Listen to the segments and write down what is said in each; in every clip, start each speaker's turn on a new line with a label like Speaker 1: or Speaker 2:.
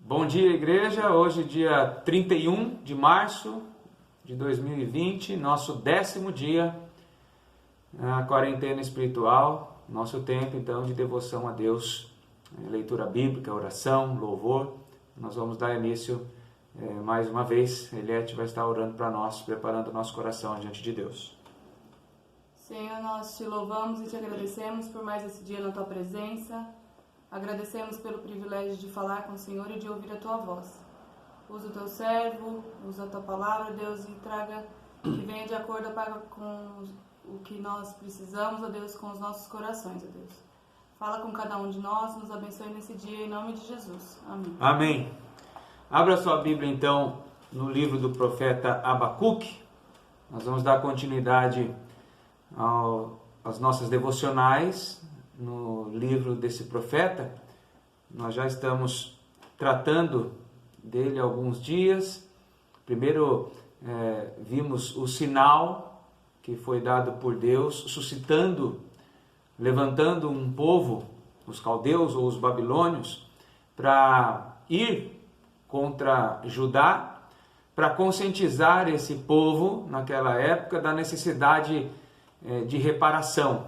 Speaker 1: Bom dia, igreja. Hoje, dia 31 de março de 2020, nosso 10º dia na quarentena espiritual, nosso tempo, então, de devoção a Deus, leitura bíblica, oração, louvor. Nós vamos dar início mais uma vez. Eliette vai estar orando para nós, preparando o nosso coração diante de Deus.
Speaker 2: Senhor, nós te louvamos e te agradecemos por mais esse dia na tua presença. Agradecemos pelo privilégio de falar com o Senhor e de ouvir a tua voz. Usa o teu servo, usa a tua palavra, Deus, e traga que venha de acordo com o que nós precisamos, ó Deus, com os nossos corações, ó Deus. Fala com cada um de nós, nos abençoe nesse dia, em nome de Jesus. Amém.
Speaker 1: Amém. Abra sua Bíblia, então, no livro do profeta Abacuque. Nós vamos dar continuidade às nossas devocionais no livro desse profeta. Nós já estamos tratando dele há alguns dias. Primeiro vimos o sinal que foi dado por Deus, suscitando, levantando um povo, os caldeus ou os babilônios, para ir contra Judá, para conscientizar esse povo naquela época da necessidade de reparação,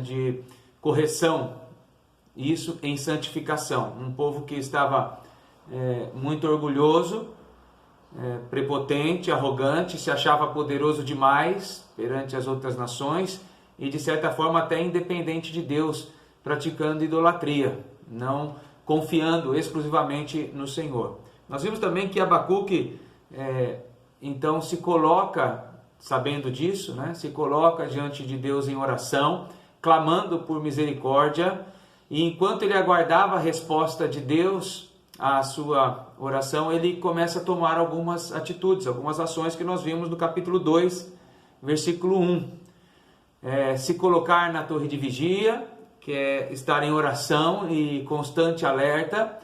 Speaker 1: de correção, isso em santificação. Um povo que estava muito orgulhoso, prepotente, arrogante, se achava poderoso demais perante as outras nações e de certa forma até independente de Deus, praticando idolatria, não confiando exclusivamente no Senhor. Nós vimos também que Abacuque então se coloca, sabendo disso, se coloca diante de Deus em oração, clamando por misericórdia, e enquanto ele aguardava a resposta de Deus à sua oração, ele começa a tomar algumas atitudes, algumas ações que nós vimos no capítulo 2, versículo 1. Se colocar na torre de vigia, que é estar em oração e constante alerta,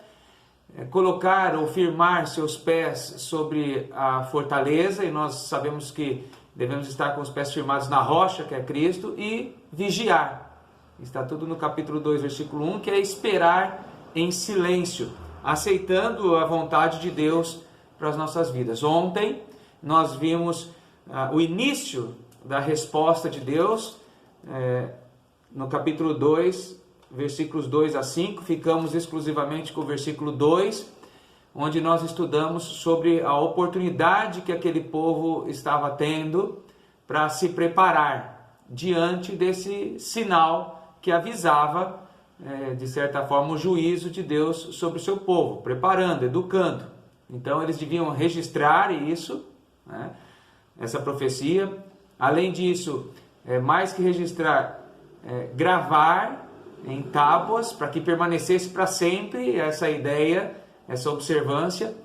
Speaker 1: colocar ou firmar seus pés sobre a fortaleza, e nós sabemos que devemos estar com os pés firmados na rocha, que é Cristo, e vigiar. Está tudo no capítulo 2, versículo 1, que é esperar em silêncio, aceitando a vontade de Deus para as nossas vidas. Ontem nós vimos o início da resposta de Deus, no capítulo 2, versículos 2 a 5, ficamos exclusivamente com o versículo 2, onde nós estudamos sobre a oportunidade que aquele povo estava tendo para se preparar diante desse sinal que avisava, de certa forma, o juízo de Deus sobre o seu povo, preparando, educando. Então eles deviam registrar isso, essa profecia. Além disso, mais que registrar, gravar em tábuas, para que permanecesse para sempre essa ideia, essa observância,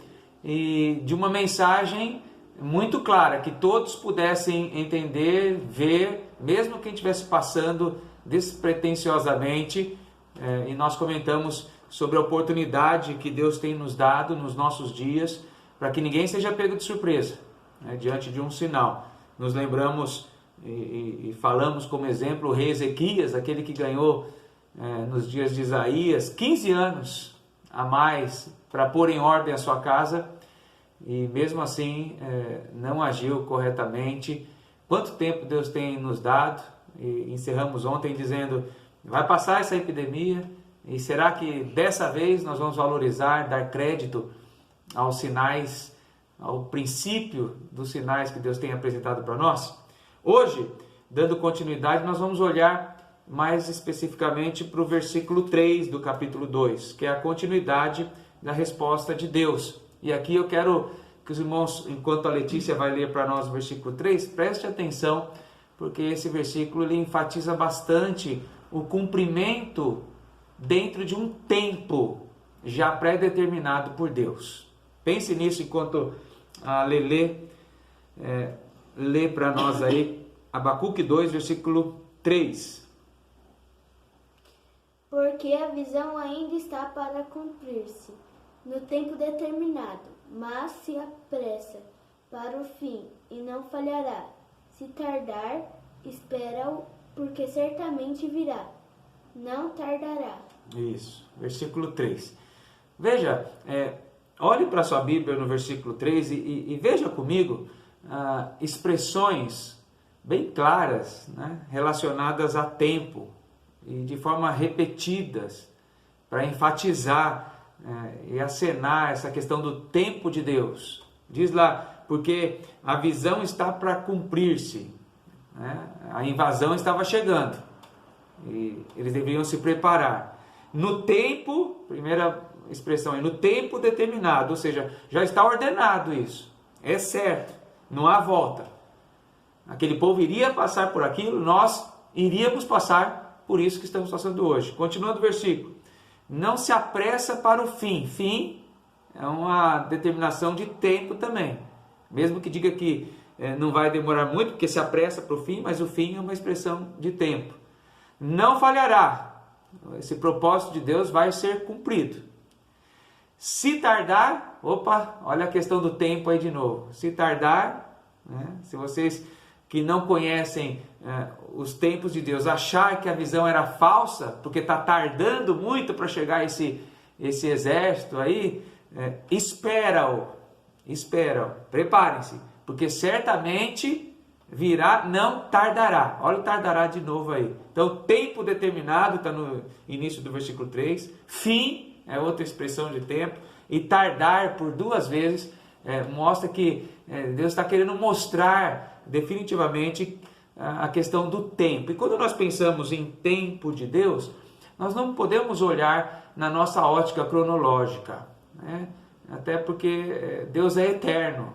Speaker 1: e de uma mensagem muito clara, que todos pudessem entender, ver, mesmo quem estivesse passando despretensiosamente. E nós comentamos sobre a oportunidade que Deus tem nos dado nos nossos dias, para que ninguém seja pego de surpresa, diante de um sinal. Nos lembramos e falamos como exemplo o rei Ezequias, aquele que ganhou nos dias de Isaías 15 anos a mais para pôr em ordem a sua casa, e mesmo assim não agiu corretamente. Quanto tempo Deus tem nos dado? E encerramos ontem dizendo: vai passar essa epidemia, e será que dessa vez nós vamos valorizar, dar crédito aos sinais, ao princípio dos sinais que Deus tem apresentado para nós? Hoje, dando continuidade, nós vamos olhar mais especificamente para o versículo 3 do capítulo 2, que é a continuidade da resposta de Deus. E aqui eu quero que os irmãos, enquanto a Letícia vai ler para nós o versículo 3, preste atenção, porque esse versículo ele enfatiza bastante o cumprimento dentro de um tempo já pré-determinado por Deus. Pense nisso enquanto a Lelê lê para nós aí Abacuque 2, versículo 3.
Speaker 3: Porque a visão ainda está para cumprir-se no tempo determinado, mas se apressa para o fim e não falhará. Se tardar, espera-o, porque certamente virá, não tardará.
Speaker 1: Isso, versículo 3. Veja, olhe para a sua Bíblia no versículo 3 e veja comigo expressões bem claras, né, relacionadas a tempo e de forma repetidas para enfatizar e acenar essa questão do tempo de Deus. Diz lá, porque a visão está para cumprir-se, né? A invasão estava chegando e eles deveriam se preparar. No tempo, primeira expressão é no tempo determinado, ou seja, já está ordenado isso, é certo, não há volta. Aquele povo iria passar por aquilo, nós iríamos passar por isso que estamos passando hoje. Continuando o versículo, não se apressa para o fim. Fim é uma determinação de tempo também. Mesmo que diga que não vai demorar muito, porque se apressa para o fim, mas o fim é uma expressão de tempo. Não falhará. Esse propósito de Deus vai ser cumprido. Se tardar, olha a questão do tempo aí de novo. Se tardar, né, se vocês que não conhecem os tempos de Deus achar que a visão era falsa, porque está tardando muito para chegar esse exército aí, espera-o, preparem-se, porque certamente virá, não tardará. Olha o tardará de novo aí. Então, tempo determinado, está no início do versículo 3, fim é outra expressão de tempo, e tardar por duas vezes mostra que Deus está querendo mostrar definitivamente a questão do tempo. E quando nós pensamos em tempo de Deus, nós não podemos olhar na nossa ótica cronológica, né? Até porque Deus é eterno,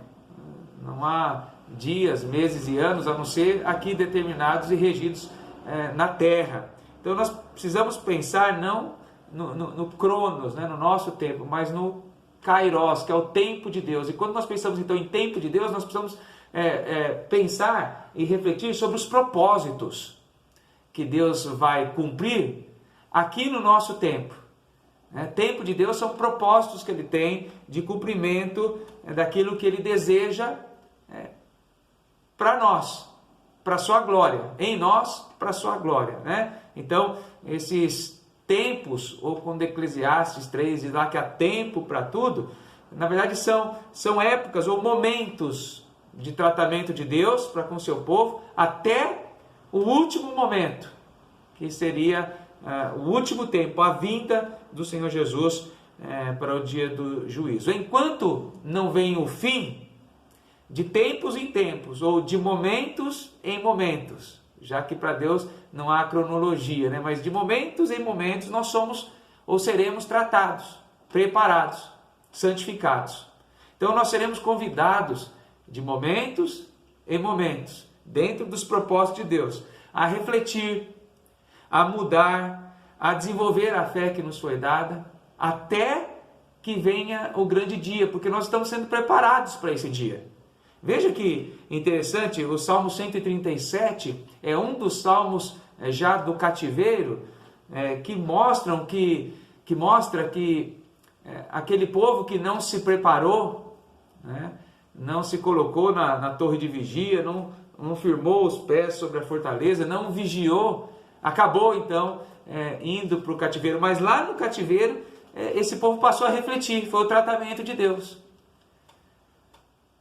Speaker 1: não há dias, meses e anos a não ser aqui determinados e regidos na terra. Então nós precisamos pensar não no cronos, né, no nosso tempo, mas no kairos, que é o tempo de Deus. E quando nós pensamos então em tempo de Deus, nós precisamos pensar e refletir sobre os propósitos que Deus vai cumprir aqui no nosso tempo. Tempo de Deus são propósitos que Ele tem de cumprimento daquilo que Ele deseja para nós, para a sua glória, em nós, para a sua glória, né? Então, esses tempos, ou quando Eclesiastes 3 diz lá que há tempo para tudo, na verdade são épocas ou momentos de tratamento de Deus para com o seu povo, até o último momento, que seria o último tempo, a vinda do Senhor Jesus para o dia do juízo. Enquanto não vem o fim, de tempos em tempos, ou de momentos em momentos, já que para Deus não há cronologia, né? Mas de momentos em momentos nós somos ou seremos tratados, preparados, santificados. Então nós seremos convidados de momentos em momentos, dentro dos propósitos de Deus, a refletir, a mudar, a desenvolver a fé que nos foi dada, até que venha o grande dia, porque nós estamos sendo preparados para esse dia. Veja que interessante, o Salmo 137 é um dos salmos já do cativeiro, que mostra que aquele povo que não se preparou, né, não se colocou na torre de vigia, não firmou os pés sobre a fortaleza, não vigiou, acabou então indo para o cativeiro. Mas lá no cativeiro, esse povo passou a refletir, foi o tratamento de Deus.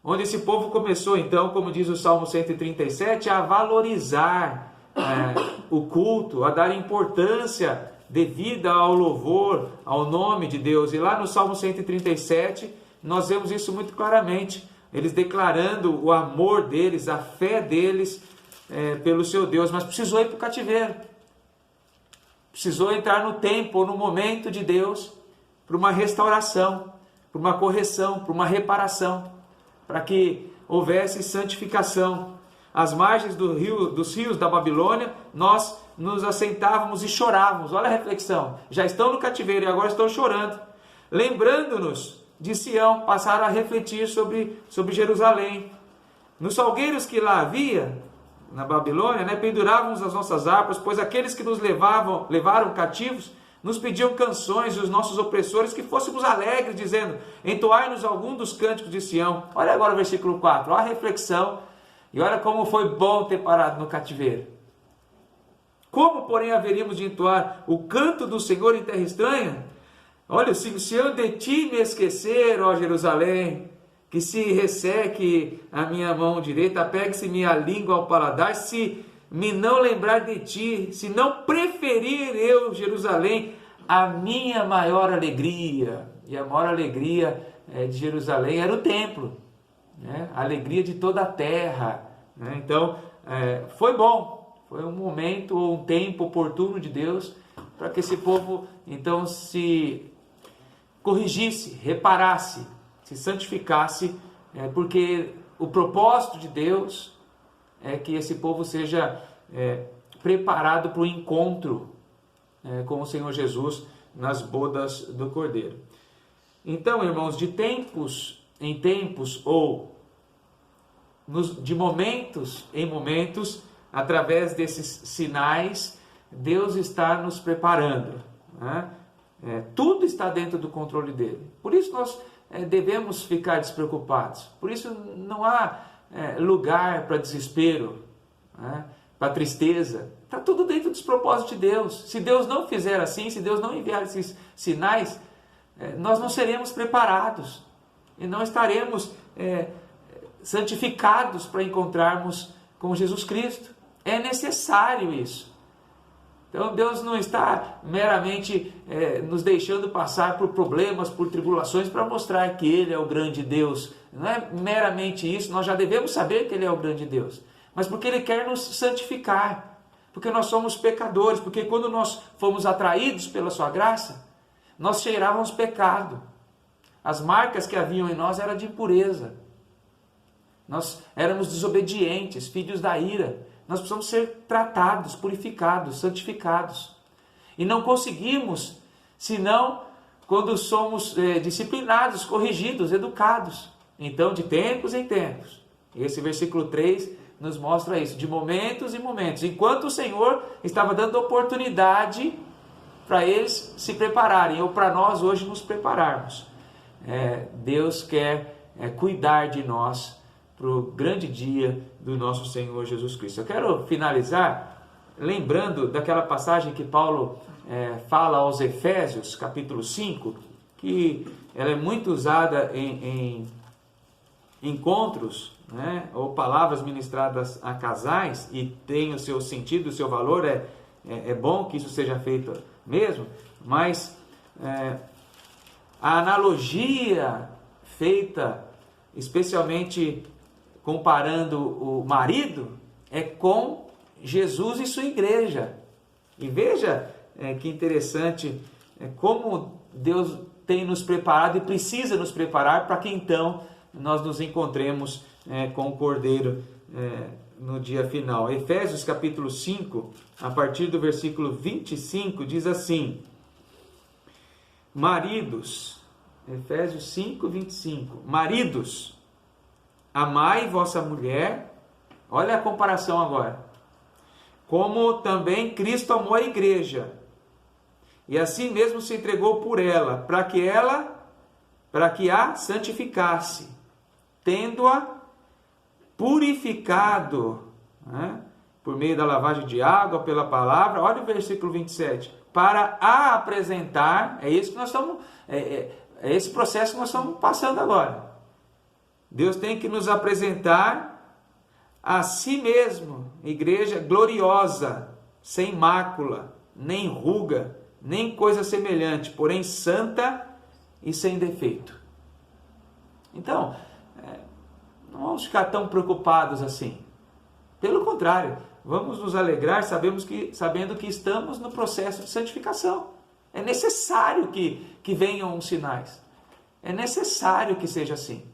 Speaker 1: Onde esse povo começou então, como diz o Salmo 137, a valorizar o culto, a dar importância devida ao louvor, ao nome de Deus. E lá no Salmo 137, nós vemos isso muito claramente. Eles declarando o amor deles, a fé deles pelo seu Deus. Mas precisou ir para o cativeiro. Precisou entrar no tempo, no momento de Deus, para uma restauração, para uma correção, para uma reparação, para que houvesse santificação. Às margens dos rios da Babilônia, nós nos assentávamos e chorávamos. Olha a reflexão. Já estão no cativeiro e agora estão chorando. Lembrando-nos de Sião, passaram a refletir sobre Jerusalém. Nos salgueiros que lá havia, na Babilônia, pendurávamos as nossas harpas, pois aqueles que nos levaram cativos nos pediam canções, e os nossos opressores que fôssemos alegres, dizendo: entoai-nos algum dos cânticos de Sião. Olha agora o versículo 4, olha a reflexão, e olha como foi bom ter parado no cativeiro. Como, porém, haveríamos de entoar o canto do Senhor em terra estranha? Olha, se eu de ti me esquecer, ó Jerusalém, que se resseque a minha mão direita, apegue-se minha língua ao paladar, se me não lembrar de ti, se não preferir eu, Jerusalém, a minha maior alegria. E a maior alegria de Jerusalém era o templo, né? A alegria de toda a terra, né? Então, foi bom, foi um momento, um tempo oportuno de Deus para que esse povo então se corrigisse, reparasse, se santificasse, porque o propósito de Deus é que esse povo seja preparado para o encontro com o Senhor Jesus nas bodas do Cordeiro. Então, irmãos, de tempos em tempos ou de momentos em momentos, através desses sinais, Deus está nos preparando, né? Tudo está dentro do controle dele. Por isso nós devemos ficar despreocupados. Por isso não há lugar para desespero, né? Para tristeza. Está tudo dentro dos propósitos de Deus. Se Deus não fizer assim, se Deus não enviar esses sinais, nós não seremos preparados e não estaremos santificados para encontrarmos com Jesus Cristo. É necessário isso. Então Deus não está meramente nos deixando passar por problemas, por tribulações para mostrar que Ele é o grande Deus. Não é meramente isso, nós já devemos saber que Ele é o grande Deus. Mas porque Ele quer nos santificar, porque nós somos pecadores, porque quando nós fomos atraídos pela Sua graça, nós cheirávamos pecado. As marcas que haviam em nós eram de impureza. Nós éramos desobedientes, filhos da ira. Nós precisamos ser tratados, purificados, santificados. E não conseguimos, senão quando somos disciplinados, corrigidos, educados. Então, de tempos em tempos. Esse versículo 3 nos mostra isso, de momentos em momentos. Enquanto o Senhor estava dando oportunidade para eles se prepararem, ou para nós hoje nos prepararmos. Deus quer cuidar de nós para o grande dia do nosso Senhor Jesus Cristo. Eu quero finalizar lembrando daquela passagem que Paulo fala aos Efésios, capítulo 5, que ela é muito usada em encontros, né, ou palavras ministradas a casais, e tem o seu sentido, o seu valor, é bom que isso seja feito mesmo, mas a analogia feita, especialmente comparando o marido, é com Jesus e sua igreja. E veja que interessante como Deus tem nos preparado e precisa nos preparar para que então nós nos encontremos com o Cordeiro no dia final. Efésios capítulo 5, a partir do versículo 25, diz assim: maridos, Efésios 5, 25, maridos, amai vossa mulher, olha a comparação agora, como também Cristo amou a igreja, e assim mesmo se entregou por ela, para que a santificasse, tendo-a purificado, né, por meio da lavagem de água, pela palavra. Olha o versículo 27, para a apresentar, é isso que nós estamos, esse processo que nós estamos passando agora. Deus tem que nos apresentar a si mesmo, igreja gloriosa, sem mácula, nem ruga, nem coisa semelhante, porém santa e sem defeito. Então, não vamos ficar tão preocupados assim. Pelo contrário, vamos nos alegrar sabendo que estamos no processo de santificação. É necessário que venham os sinais. É necessário que seja assim.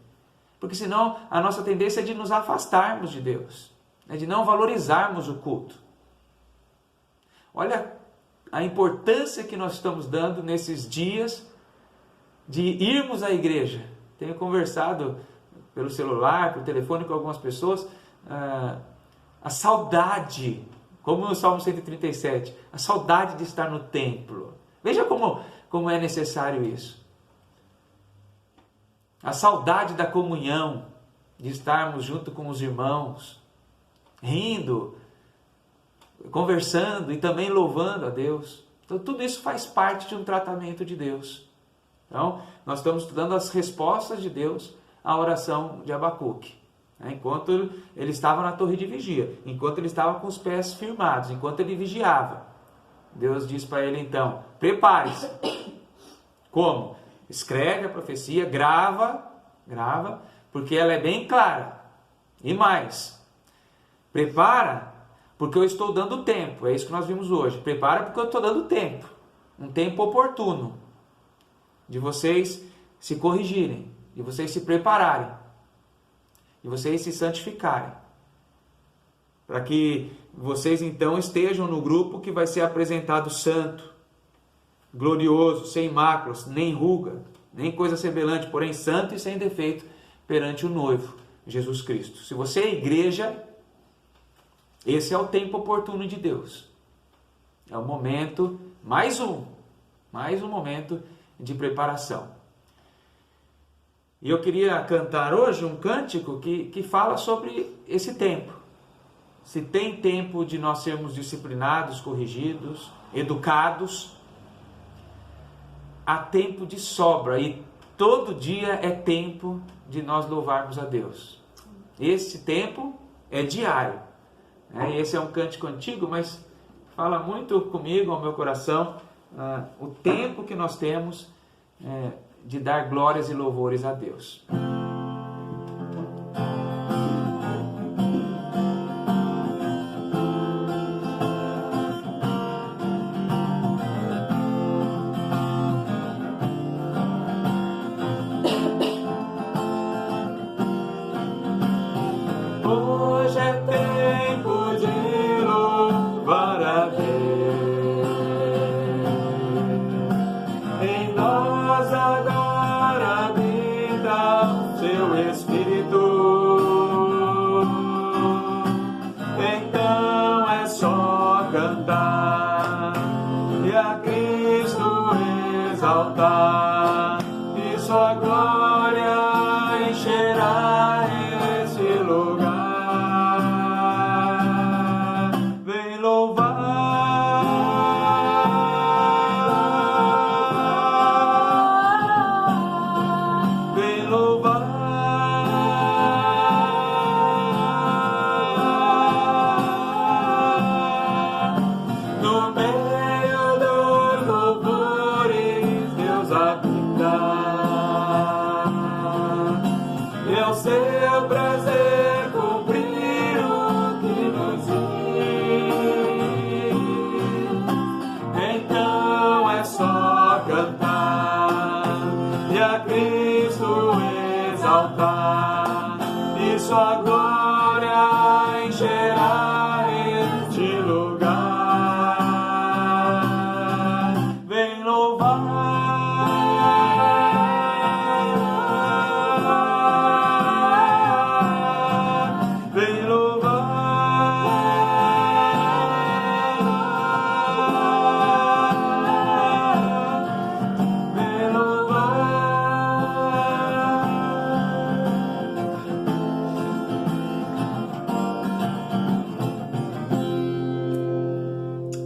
Speaker 1: Porque senão a nossa tendência é de nos afastarmos de Deus, de não valorizarmos o culto. Olha a importância que nós estamos dando nesses dias de irmos à igreja. Tenho conversado pelo celular, por telefone com algumas pessoas, a saudade, como no Salmo 137, a saudade de estar no templo. Veja como é necessário isso. A saudade da comunhão, de estarmos junto com os irmãos, rindo, conversando e também louvando a Deus. Então tudo isso faz parte de um tratamento de Deus. Então, nós estamos estudando as respostas de Deus à oração de Abacuque. Enquanto ele estava na torre de vigia, enquanto ele estava com os pés firmados, enquanto ele vigiava, Deus diz para ele então, prepare-se. Como? Escreve a profecia, grava, porque ela é bem clara. E mais, prepara, porque eu estou dando tempo, é isso que nós vimos hoje. Prepara porque eu estou dando tempo, um tempo oportuno, de vocês se corrigirem, de vocês se prepararem, de vocês se santificarem, para que vocês então estejam no grupo que vai ser apresentado santo, glorioso, sem máculas, nem ruga, nem coisa semelhante, porém santo e sem defeito perante o noivo, Jesus Cristo. Se você é igreja, esse é o tempo oportuno de Deus. É o momento, mais um momento de preparação. E eu queria cantar hoje um cântico que fala sobre esse tempo. Se tem tempo de nós sermos disciplinados, corrigidos, educados, há tempo de sobra e todo dia é tempo de nós louvarmos a Deus. Esse tempo é diário. Esse é um cântico antigo, mas fala muito comigo, ao meu coração, o tempo que nós temos de dar glórias e louvores a Deus. Hoje é tempo de louvar a Deus. Em nós agora habita seu Espírito. Então é só cantar e a Cristo exaltar, e sua glória encherá esse lugar. Vem louvar, vem louvar, no meio dos louvores Deus habita, e ao seu prazer cumprir o que nos diz. Então é só cantar e a Cristo exaltar, e sua glória encherá este lugar. Vem louvar, vem louvar, vem louvar.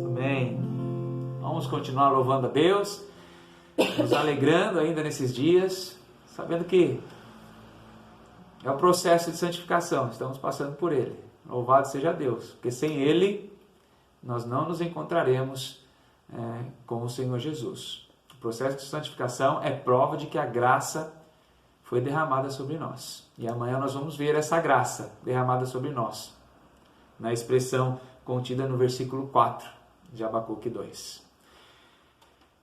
Speaker 1: Amém. Vamos continuar louvando a Deus, nos alegrando ainda nesses dias, sabendo que é o processo de santificação, estamos passando por ele. Louvado seja Deus, porque sem ele nós não nos encontraremos com o Senhor Jesus. O processo de santificação é prova de que a graça foi derramada sobre nós. E amanhã nós vamos ver essa graça derramada sobre nós, na expressão contida no versículo 4 de Abacuque 2.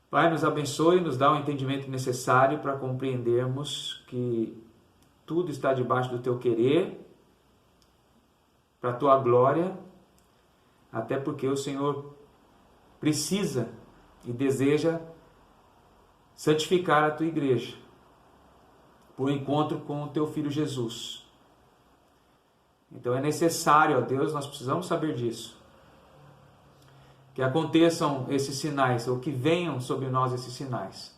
Speaker 1: Pai, nos abençoe e nos dá o entendimento necessário para compreendermos que tudo está debaixo do teu querer, para a tua glória, até porque o Senhor precisa e deseja santificar a tua igreja por encontro com o teu Filho Jesus. Então é necessário, ó Deus, nós precisamos saber disso, que aconteçam esses sinais, ou que venham sobre nós esses sinais.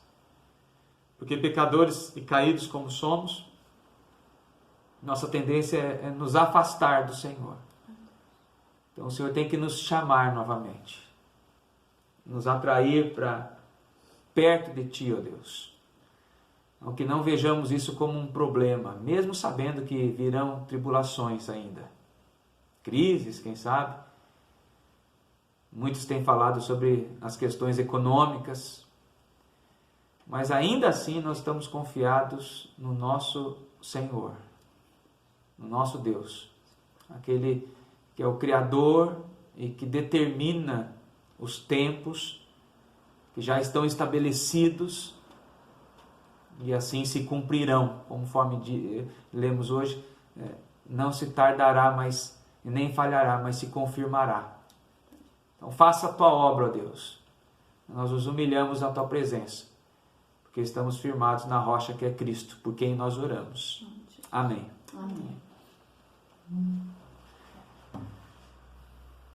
Speaker 1: Porque pecadores e caídos como somos, nossa tendência é nos afastar do Senhor. Então o Senhor tem que nos chamar novamente, nos atrair para perto de Ti, ó Deus. Então, que não vejamos isso como um problema, mesmo sabendo que virão tribulações ainda. Crises, quem sabe. Muitos têm falado sobre as questões econômicas, mas ainda assim nós estamos confiados no nosso Senhor, no nosso Deus, aquele que é o Criador e que determina os tempos que já estão estabelecidos e assim se cumprirão, conforme lemos hoje, não se tardará, mas nem falhará, mas se confirmará. Então faça a tua obra, ó Deus. Nós nos humilhamos na tua presença, porque estamos firmados na rocha que é Cristo, por quem nós oramos. Amém.
Speaker 2: Amém.